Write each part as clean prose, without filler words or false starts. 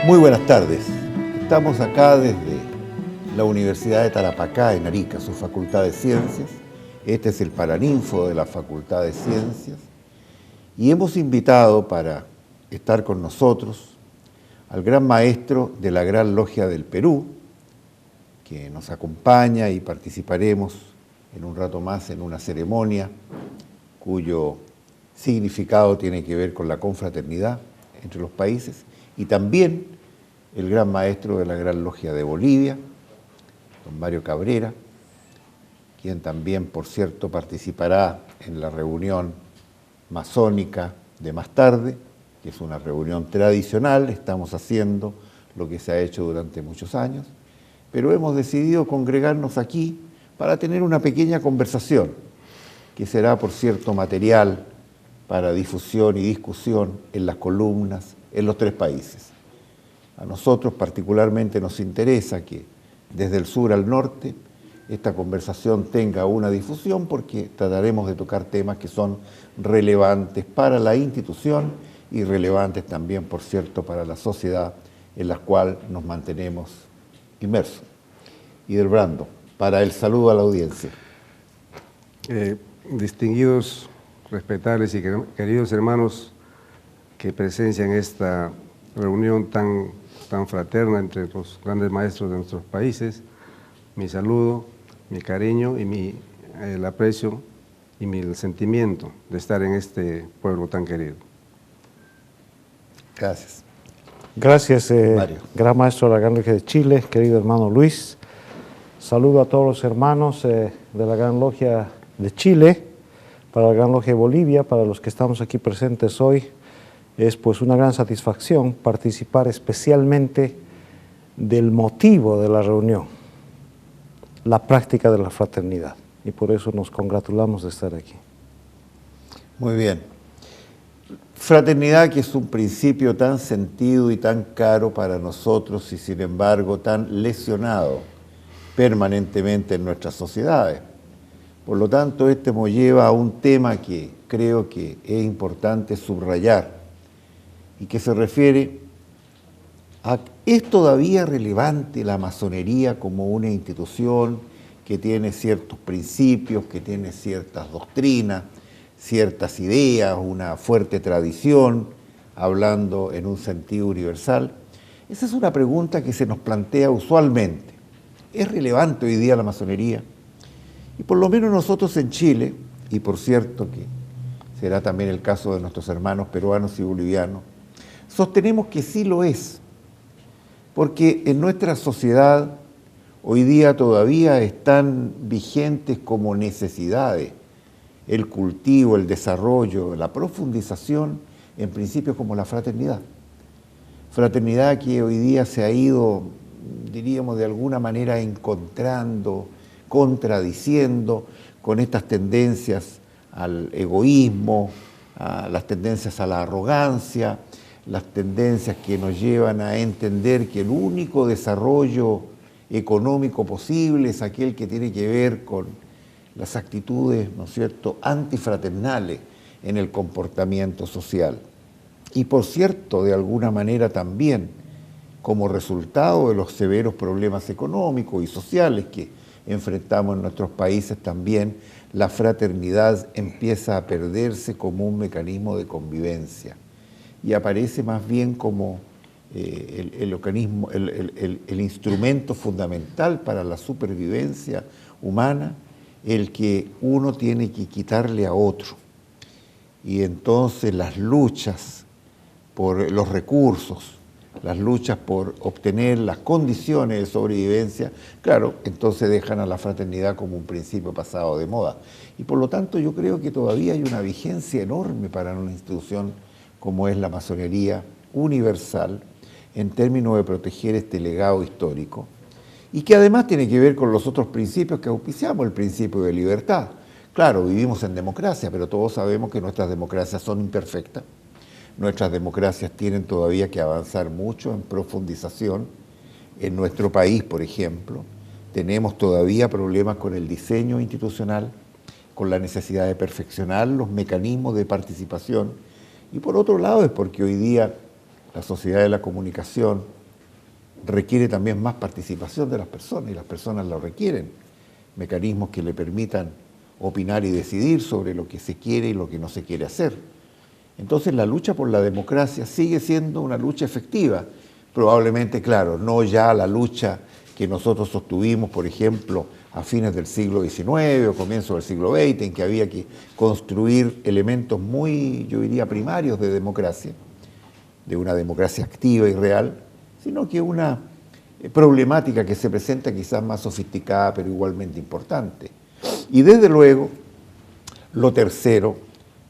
Muy buenas tardes. Estamos acá desde la Universidad de Tarapacá, en Arica, su Facultad de Ciencias. Este es el Paraninfo de la Facultad de Ciencias. Y hemos invitado para estar con nosotros al gran maestro de la Gran Logia del Perú, que nos acompaña y participaremos en un rato más en una ceremonia cuyo significado tiene que ver con la confraternidad entre los países, y también el gran maestro de la Gran Logia de Bolivia, don Mario Cabrera, quien también, por cierto, participará en la reunión masónica de más tarde, que es una reunión tradicional. Estamos haciendo lo que se ha hecho durante muchos años, pero hemos decidido congregarnos aquí para tener una pequeña conversación, que será, por cierto, material para difusión y discusión en las columnas en los tres países. A nosotros particularmente nos interesa que desde el sur al norte esta conversación tenga una difusión, porque trataremos de tocar temas que son relevantes para la institución y relevantes también, por cierto, para la sociedad en la cual nos mantenemos inmersos. Y del Brando, para el saludo a la audiencia. Distinguidos, respetables y queridos hermanos que presencian esta reunión tan fraterna entre los grandes maestros de nuestros países, mi saludo, mi cariño y el aprecio y mi sentimiento de estar en este pueblo tan querido. Gracias. Gracias, Mario. Gran Maestro de la Gran Logia de Chile, querido hermano Luis. Saludo a todos los hermanos de la Gran Logia de Chile, para la Gran Logia de Bolivia, para los que estamos aquí presentes hoy. Es pues una gran satisfacción participar especialmente del motivo de la reunión, la práctica de la fraternidad, y por eso nos congratulamos de estar aquí. Muy bien. Fraternidad, que es un principio tan sentido y tan caro para nosotros y sin embargo tan lesionado permanentemente en nuestras sociedades. Por lo tanto, este nos lleva a un tema que creo que es importante subrayar y que se refiere a: ¿es todavía relevante la masonería como una institución que tiene ciertos principios, que tiene ciertas doctrinas, ciertas ideas, una fuerte tradición, hablando en un sentido universal? Esa es una pregunta que se nos plantea usualmente. ¿Es relevante hoy día la masonería? Y por lo menos nosotros en Chile, y por cierto que será también el caso de nuestros hermanos peruanos y bolivianos, sostenemos que sí lo es, porque en nuestra sociedad hoy día todavía están vigentes como necesidades el cultivo, el desarrollo, la profundización en principios como la fraternidad. Fraternidad que hoy día se ha ido, diríamos, de alguna manera encontrando, contradiciendo con estas tendencias al egoísmo, a las tendencias a la arrogancia, las tendencias que nos llevan a entender que el único desarrollo económico posible es aquel que tiene que ver con las actitudes, ¿no es cierto?, antifraternales en el comportamiento social. Y por cierto, de alguna manera también, como resultado de los severos problemas económicos y sociales que enfrentamos en nuestros países, también la fraternidad empieza a perderse como un mecanismo de convivencia y aparece más bien como el instrumento fundamental para la supervivencia humana, el que uno tiene que quitarle a otro. Y entonces las luchas por los recursos, las luchas por obtener las condiciones de sobrevivencia, claro, entonces dejan a la fraternidad como un principio pasado de moda. Y por lo tanto yo creo que todavía hay una vigencia enorme para una institución como es la masonería universal, en términos de proteger este legado histórico, y que además tiene que ver con los otros principios que auspiciamos, el principio de libertad. Claro, vivimos en democracia, pero todos sabemos que nuestras democracias son imperfectas. Nuestras democracias tienen todavía que avanzar mucho en profundización. En nuestro país, por ejemplo, tenemos todavía problemas con el diseño institucional, con la necesidad de perfeccionar los mecanismos de participación. Y por otro lado es porque hoy día la sociedad de la comunicación requiere también más participación de las personas, y las personas lo requieren. Mecanismos que le permitan opinar y decidir sobre lo que se quiere y lo que no se quiere hacer. Entonces la lucha por la democracia sigue siendo una lucha efectiva. Probablemente, claro, no ya la lucha que nosotros sostuvimos, por ejemplo, a fines del siglo XIX o comienzo del siglo XX, en que había que construir elementos muy, yo diría, primarios de democracia, de una democracia activa y real, sino que una problemática que se presenta quizás más sofisticada, pero igualmente importante. Y desde luego, lo tercero,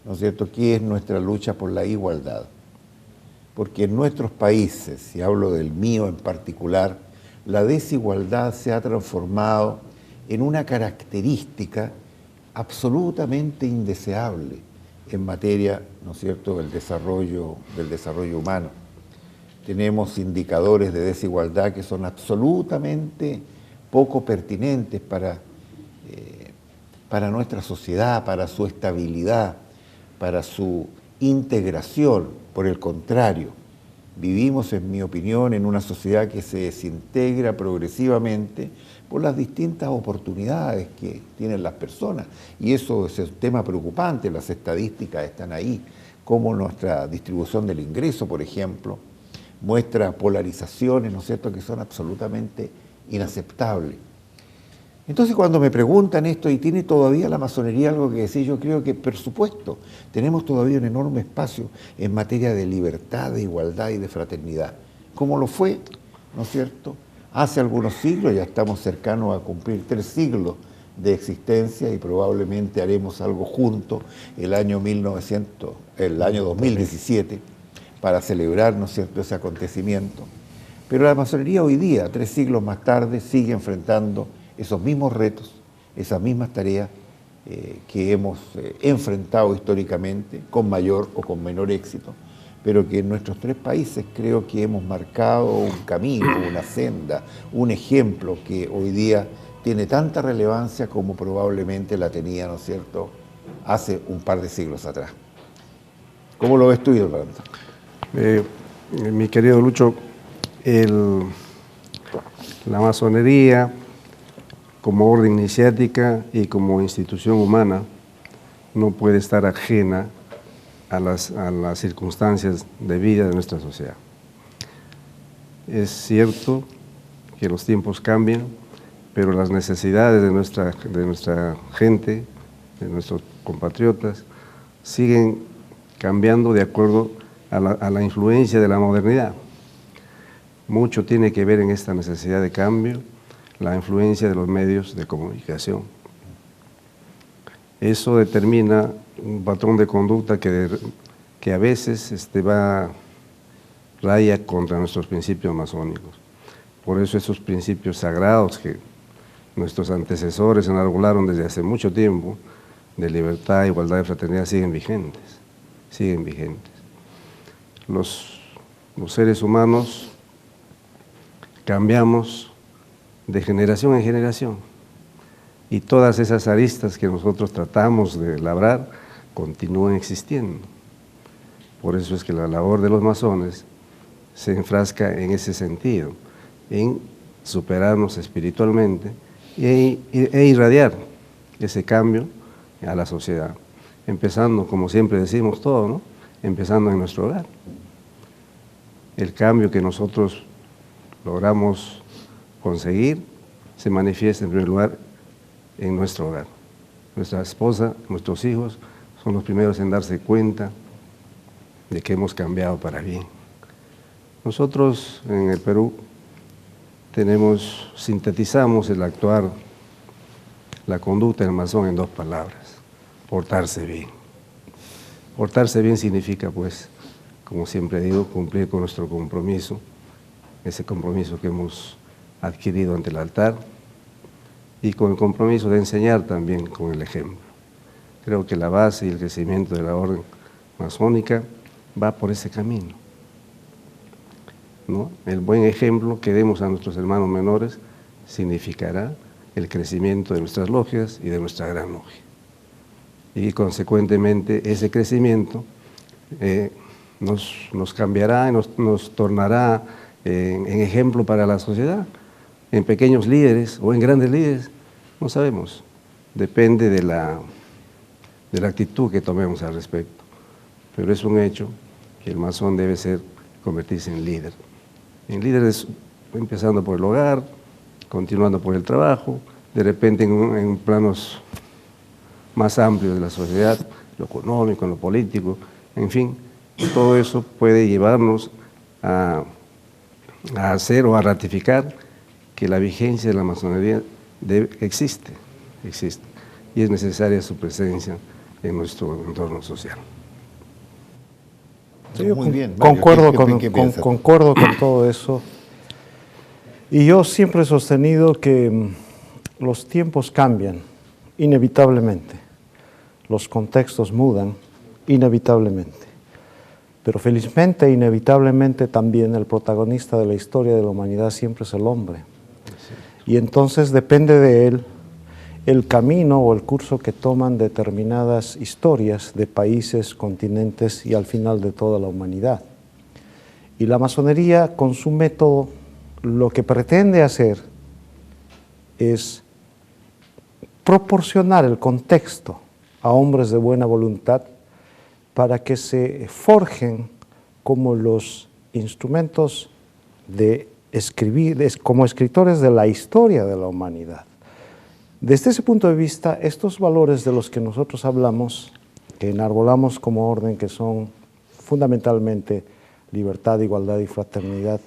¿no es cierto?, que es nuestra lucha por la igualdad. Porque en nuestros países, y hablo del mío en particular, la desigualdad se ha transformado en una característica absolutamente indeseable en materia, ¿no es cierto?, del desarrollo humano. Tenemos indicadores de desigualdad que son absolutamente poco pertinentes para nuestra sociedad, para su estabilidad, para su integración. Por el contrario, vivimos, en mi opinión, en una sociedad que se desintegra progresivamente por las distintas oportunidades que tienen las personas. Y eso es un tema preocupante, las estadísticas están ahí, como nuestra distribución del ingreso, por ejemplo, muestra polarizaciones, ¿no es cierto?, que son absolutamente inaceptables. Entonces, cuando me preguntan esto, ¿y tiene todavía la masonería algo que decir? Yo creo que, por supuesto, tenemos todavía un enorme espacio en materia de libertad, de igualdad y de fraternidad, como lo fue, ¿no es cierto?, hace algunos siglos. Ya estamos cercanos a cumplir 3 siglos de existencia y probablemente haremos algo juntos el año 2017 para celebrar, ¿no es cierto?, ese acontecimiento. Pero la masonería hoy día, 3 siglos más tarde, sigue enfrentando esos mismos retos, esas mismas tareas que hemos enfrentado históricamente, con mayor o con menor éxito, pero que en nuestros 3 países creo que hemos marcado un camino, una senda, un ejemplo que hoy día tiene tanta relevancia como probablemente la tenía, ¿no es cierto?, hace un par de siglos atrás. ¿Cómo lo ves tú, Hidalgo? Mi querido Lucho, la masonería como orden iniciática y como institución humana no puede estar ajena a las circunstancias de vida de nuestra sociedad. Es cierto que los tiempos cambian, pero las necesidades de nuestra gente, de nuestros compatriotas, siguen cambiando de acuerdo a la influencia de la modernidad. Mucho tiene que ver en esta necesidad de cambio la influencia de los medios de comunicación. Eso determina un patrón de conducta que a veces raya contra nuestros principios masónicos. Por eso esos principios sagrados que nuestros antecesores enarbolaron desde hace mucho tiempo, de libertad, igualdad y fraternidad, siguen vigentes. Los seres humanos cambiamos de generación en generación y todas esas aristas que nosotros tratamos de labrar continúan existiendo. Por eso es que la labor de los masones se enfrasca en ese sentido, en superarnos espiritualmente e irradiar ese cambio a la sociedad, empezando, como siempre decimos todo, ¿no?, empezando en nuestro hogar. El cambio que nosotros logramos conseguir se manifiesta en primer lugar en nuestro hogar. Nuestra esposa, nuestros hijos son los primeros en darse cuenta de que hemos cambiado para bien. Nosotros en el Perú sintetizamos el actuar, la conducta del masón en 2 palabras: portarse bien. Portarse bien significa, pues, como siempre digo, cumplir con nuestro compromiso, ese compromiso que hemos adquirido ante el altar, y con el compromiso de enseñar también con el ejemplo. Creo que la base y el crecimiento de la orden masónica va por ese camino, ¿no? El buen ejemplo que demos a nuestros hermanos menores significará el crecimiento de nuestras logias y de nuestra gran logia. Y consecuentemente ese crecimiento nos cambiará y nos tornará en ejemplo para la sociedad, en pequeños líderes o en grandes líderes, no sabemos, depende de la actitud que tomemos al respecto, pero es un hecho que el masón debe convertirse en líderes empezando por el hogar, continuando por el trabajo, de repente en planos más amplios de la sociedad, lo económico, en lo político, en fin, todo eso puede llevarnos a hacer o a ratificar que la vigencia de la masonería existe, y es necesaria su presencia en nuestro entorno social. Sí, yo muy bien. Mario, concuerdo con todo eso. Y yo siempre he sostenido que los tiempos cambian, inevitablemente. Los contextos mudan, inevitablemente. Pero felizmente, inevitablemente también el protagonista de la historia de la humanidad siempre es el hombre. Y entonces depende de él el camino o el curso que toman determinadas historias de países, continentes y al final de toda la humanidad. Y la masonería, con su método, lo que pretende hacer es proporcionar el contexto a hombres de buena voluntad para que se forjen como los instrumentos de escribir, como escritores de la historia de la humanidad. Desde ese punto de vista, estos valores de los que nosotros hablamos, que enarbolamos como orden, que son fundamentalmente libertad, igualdad y fraternidad,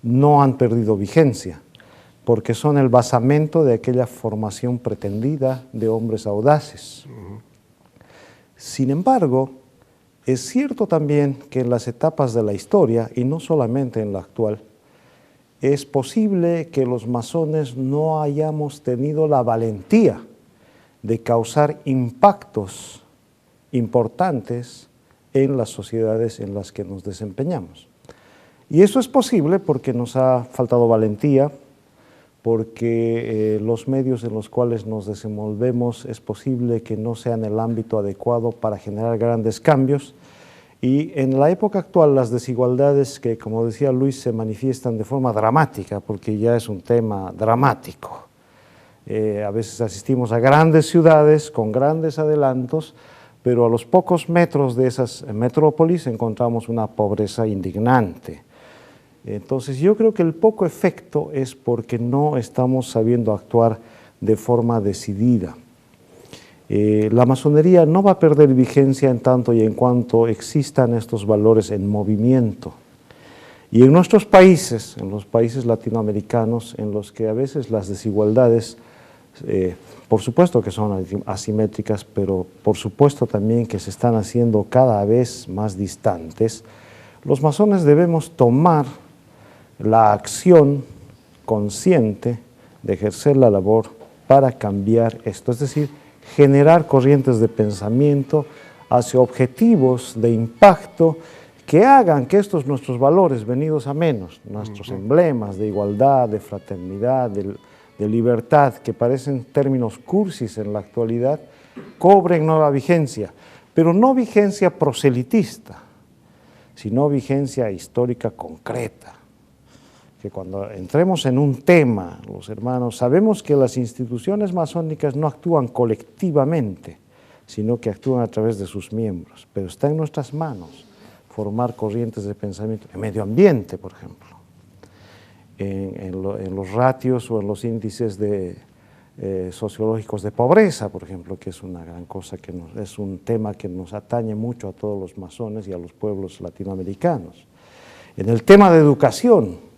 no han perdido vigencia, porque son el basamento de aquella formación pretendida de hombres audaces. Sin embargo, es cierto también que en las etapas de la historia, y no solamente en la actual, es posible que los masones no hayamos tenido la valentía de causar impactos importantes en las sociedades en las que nos desempeñamos. Y eso es posible porque nos ha faltado valentía, porque los medios en los cuales nos desenvolvemos es posible que no sean el ámbito adecuado para generar grandes cambios. Y en la época actual las desigualdades que, como decía Luis, se manifiestan de forma dramática, porque ya es un tema dramático. A veces asistimos a grandes ciudades con grandes adelantos, pero a los pocos metros de esas metrópolis encontramos una pobreza indignante. Entonces yo creo que el poco efecto es porque no estamos sabiendo actuar de forma decidida. La masonería no va a perder vigencia en tanto y en cuanto existan estos valores en movimiento. Y en nuestros países, en los países latinoamericanos, en los que a veces las desigualdades, por supuesto que son asimétricas, pero por supuesto también que se están haciendo cada vez más distantes, los masones debemos tomar la acción consciente de ejercer la labor para cambiar esto, es decir, generar corrientes de pensamiento hacia objetivos de impacto que hagan que estos nuestros valores venidos a menos, nuestros emblemas de igualdad, de fraternidad, de libertad, que parecen términos cursis en la actualidad, cobren nueva vigencia, pero no vigencia proselitista, sino vigencia histórica concreta. Que cuando entremos en un tema, los hermanos, sabemos que las instituciones masónicas no actúan colectivamente, sino que actúan a través de sus miembros, pero está en nuestras manos formar corrientes de pensamiento, en medio ambiente, por ejemplo, en los ratios o en los índices sociológicos de pobreza, por ejemplo, que es una gran cosa, es un tema que nos atañe mucho a todos los masones y a los pueblos latinoamericanos. En el tema de educación,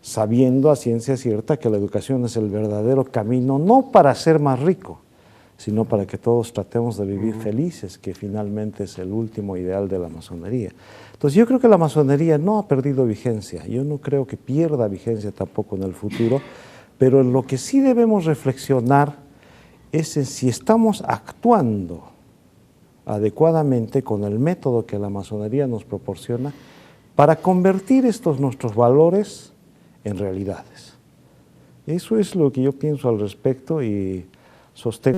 sabiendo a ciencia cierta que la educación es el verdadero camino, no para ser más rico, sino para que todos tratemos de vivir felices, que finalmente es el último ideal de la masonería. Entonces yo creo que la masonería no ha perdido vigencia, yo no creo que pierda vigencia tampoco en el futuro, pero en lo que sí debemos reflexionar es en si estamos actuando adecuadamente con el método que la masonería nos proporciona para convertir estos nuestros valores en realidades. Eso es lo que yo pienso al respecto y sostengo